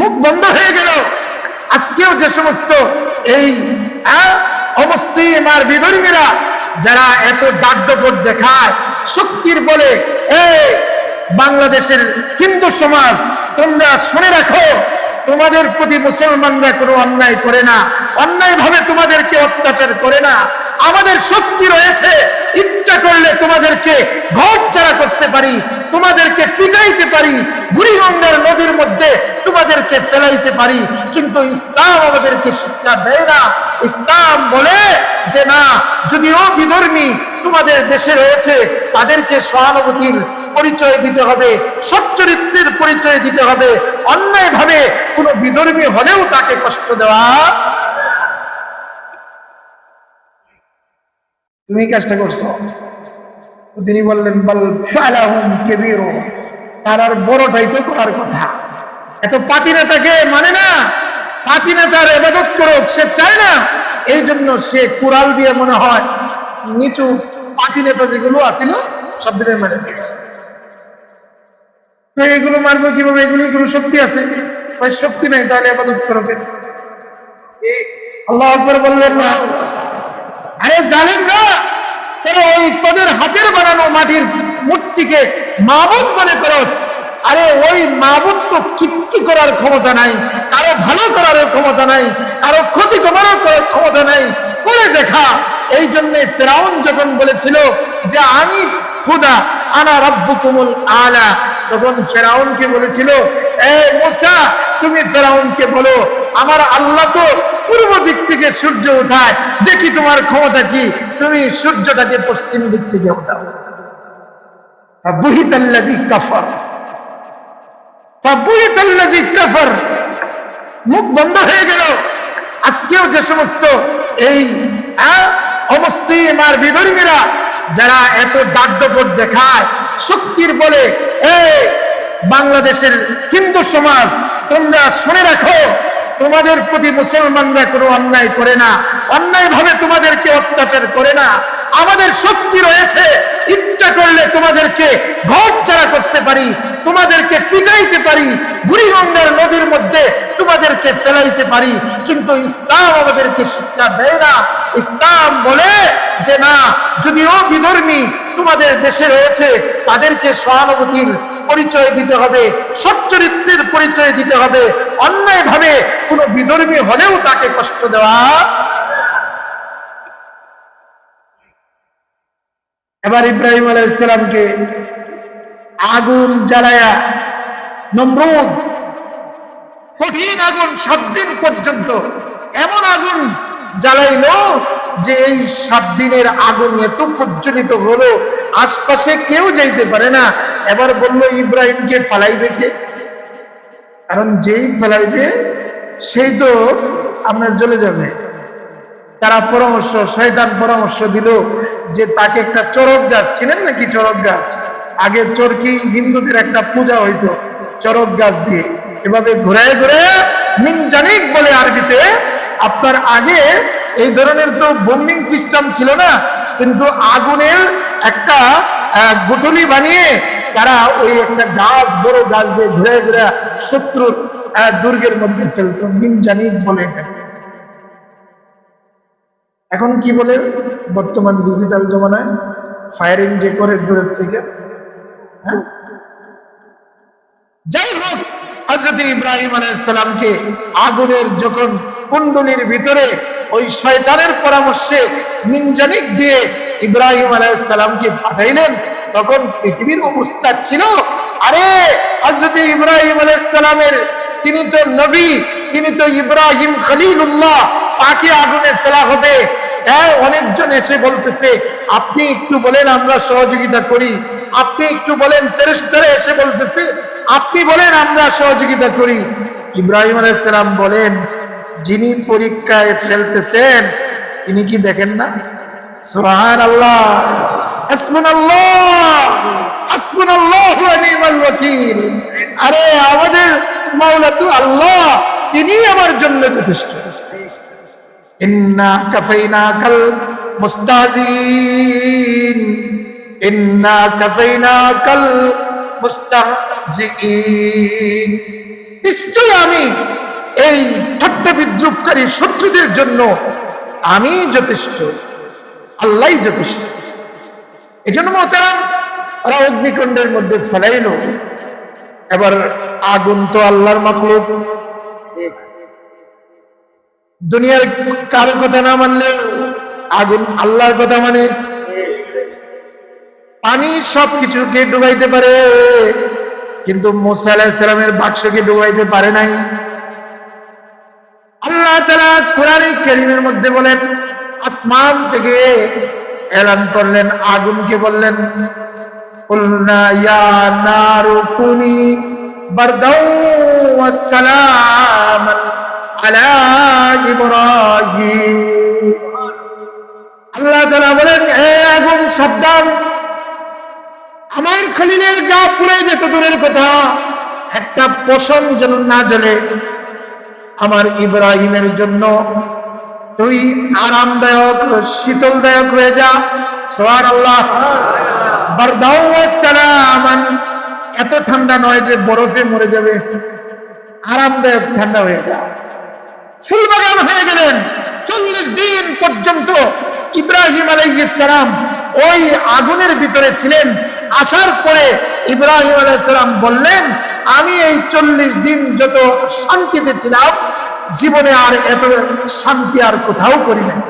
মুখ বন্ধ হয়ে গেল। আজকেও যে সমস্ত এই অমুসলিম আর বিধর্মীরা যারা এত দাগদপট দেখায় শক্তির বলে, এই বাংলাদেশের হিন্দু সমাজ তোমরা শুনে রাখো, তোমাদের প্রতি মুসলমানরা কোনো অন্যায় করে না, অন্যায় ভাবে তোমাদেরকে অত্যাচার করে না। আমাদের শক্তি রয়েছে, ইচ্ছা করলে তোমাদেরকে ঘর ছাড়া করতে পারি, তোমাদেরকে পিটাইতে পারি, বুড়িগঙ্গার নদীর মধ্যে তোমাদেরকে ফেলাইতে পারি। কিন্তু ইসলাম আমাদেরকে শিক্ষা দেয় না। ইসলাম বলে যে না, যদিও বিধর্মী তোমাদের দেশে রয়েছে, তাদেরকে সহানুভূতির পরিচয় দিতে হবে, সচ্চরিত্রের পরিচয় দিতে হবে। অন্যায় ভাবে কোন বিধর্মী হলেও তাকে কষ্ট দেওয়া। তুমি কাজটা করছো। তিনি বললেন বল ফালাহুম কাবীরু, তার আর বড়টাই তো করার কথা। এত পাতি নেতাকে মানে না, পাতি নেতার ইবাদত করুক সে চায় না, এই জন্য সে কুড়াল দিয়ে মনে হয় নিচু পাতি নেতা যেগুলো আছিল সব দিনের মানে দিয়েছে। তো এগুলো মারবো কিভাবে? এগুলোর কোনো শক্তি আছে? শক্তি নাই, তাহলে ইবাদত করবেন। আল্লাহু আকবার বলবেন না? আরে জালেম না, তারা ওই তোদের হাতের বানানো মাটির মূর্তিকে মাবুদ মনে করস। আরে ওই মাবুদ তো কিচ্ছু করার ক্ষমতা নাই, কারো ভালো করার ক্ষমতা নাই, কারো ক্ষতি করার ক্ষমতা নাই, করে দেখা। এই জন্য ফিরআউন যখন বলেছিল যে আমি খুদা, আনা রাব্বুকুমুল আলা, তখন ফিরআউনকে বলেছিল, এ মুসা তুমি ফিরআউনকে বলো আমার আল্লাহ তো পূর্ব দিক থেকে সূর্য উঠায়, দেখি তোমার ক্ষমতা কি, তুমি সূর্যটাকে পশ্চিম দিক থেকে উঠাও। ফাবুহিতাল্লাযী কাফার, ফাবুহিতাল্লাযী কাফার, মুখ বন্ধ হয়ে গেল। আজকেও যে সমস্ত এই অমুসলিম আর বিধর্মীরা যারা এত দাগদপট দেখায় শক্তির বলে, এই বাংলাদেশের হিন্দু সমাজ তোমরা শুনে রাখো, তোমাদের প্রতি মুসলমানরা কোনো অন্যায় করে না, অন্যায় ভাবে তোমাদেরকে অত্যাচার করে না। আমাদের শক্তি রয়েছে, ইচ্ছা করলে তোমাদেরকে ঘর ছাড়া করতে পারি, তোমাদেরকে পিটাইতে পারি, বুড়িগঙ্গার নদীর মধ্যে তোমাদেরকে ফেলাইতে পারি। কিন্তু ইসলাম আমাদেরকে শিক্ষা দেয় না। ইসলাম বলে যে না, যদিও বিধর্মী তোমাদের দেশে রয়েছে, তাদেরকে সহানুভূতির পরিচয় দিতে হবে, সচ্চরিত্রের পরিচয় দিতে হবে। অন্যায় ভাবে কোন বিধর্মী হলেও তাকে কষ্ট দেওয়া। এবার ইব্রাহিম আলাইহিস সালামকে আগুন জ্বালায়া নমরুদ, কঠিন আগুন 7 দিন পর্যন্ত, এমন আগুন জ্বালাইলো যে এই 7 দিনের আগুন এত প্রজ্বলিত হলো আশপাশে কেউ যাইতে পারে না। এবার বললো ইব্রাহিমকে ফালাইবে কে? কারণ যেই ফেলাইবে সেই তো আপনার জ্বলে যাবে। তারা শয়তান পরামর্শ দিল যে তাকে একটা চরক গাছ, চিনেন নাকি চরক গাছ? আগে চরকি হিন্দুদের একটা পূজা হইতো চরক গাছ দিয়ে, এভাবে ঘুরায় ঘুরায় মিনজানিক বলে আরবিতে। আপনার আগে এই ধরনের তো বোম্বিং সিস্টেম ছিল না, কিন্তু আগুনের একটা গুটলি বানিয়ে তারা ওই একটা গাছ, বড় গাছ দিয়ে ঘুরে ঘুরে শত্রুর দুর্গের মধ্যে ফেলতো, মিনজানিক বলে এটা। এখন কি বলে বর্তমান ডিজিটাল জমানায় ফায়ারিং যে করে দূরের থেকে। হ্যাঁ, যাই হোক, হযরত ইব্রাহিম আলাইহিস সালামকে আগুনের যখন কুণ্ডলীর ভিতরে ওই শয়তানের পরামর্শে মিনজানিক দিয়ে ইব্রাহিম আলাইহিস সালামকে পাঠাইলেন, তখন পৃথিবীর অবস্থা ছিল, আরে হযরত ইব্রাহিম আলাইহিস সালামের তিনি তো নবী, তিনি তো ইব্রাহিম খলিলুল্লাহ, তাকে আগুনে ফেলা হবে। অনেকজন এসে বলতেছে আপনি একটু বলেন আমরা সহযোগিতা করি, আপনি একটু বলেন, ফেরেশতারা এসে বলতেছে আপনি বলেন আমরা সহযোগিতা করি। ইব্রাহিম আলাইহিস সালাম বলেন, যিনি পরীক্ষায় ফেলতেছেন তিনি কি দেখেন না? সুবহানাল্লাহ, হাসবুনাল্লাহ, হাসবুনাল্লাহু ওয়া নি'মাল ওয়াকিল। আরে আমাদের মাওলা তো আল্লাহ, তিনি আমার জন্য যথেষ্ট। ইন্না কাফাইনাকাল মুস্তাহজিন, ইন্না কাফাইনাকাল মুস্তাহজিন। নিশ্চয়ই আমি এই ঠাট্টা বিদ্রুপকারী শত্রুদের জন্য আমি যথেষ্ট, আল্লাহই যথেষ্ট। এই জন্য মোহতারাম, ওরা অগ্নিকুণ্ডের মধ্যে ফেলাইল। এবার আগুন তো আল্লাহর মাখলুক, দুনিয়ার কারো কথা না মানলে আগুন আল্লাহর কথা মানে। পানি সবকিছুকে ডুবাইতে পারে, কিন্তু মুসা আলাইহিস সালামের বাক্সকে ডুবাইতে পারে নাই। আল্লাহ তাআলা কোরআন কারীমের মধ্যে বলেন, আসমান থেকে এলান করলেন, আগুনকে বললেন, কুলনা ইয়া নারু কুনি বারদাও ওয়াস সালামান আলা ইব্রাহিম। আল্লাহ তাআলা বলেন, হে আগুন সাবধান, আমার খলিলের গা পুড়ে যেত দূরের কথা, একটা পশম যেন না জ্বলে। আমার ইব্রাহিমের জন্য তুই আরামদায়ক, শীতলদায়ক হয়ে যা। সুবহানাল্লাহ। বারদাও ওয়াস সালামান, এত ঠান্ডা নয় যে বরফে মরে যাবে, আরামদায়ক ঠান্ডা হয়ে যা। ফুলবাগান হয়ে গেলেন। 40 দিন পর্যন্ত ইব্রাহিম আলাইহিস সালাম ওই আগুনের ভিতরে ছিলেন। আসার পরে ইব্রাহিম আলাইহিস সালাম বললেন, আমি এই 40 দিন যত শান্তিতে ছিলাম, জীবনে আর এত শান্তি আর কোথাও করি নাই।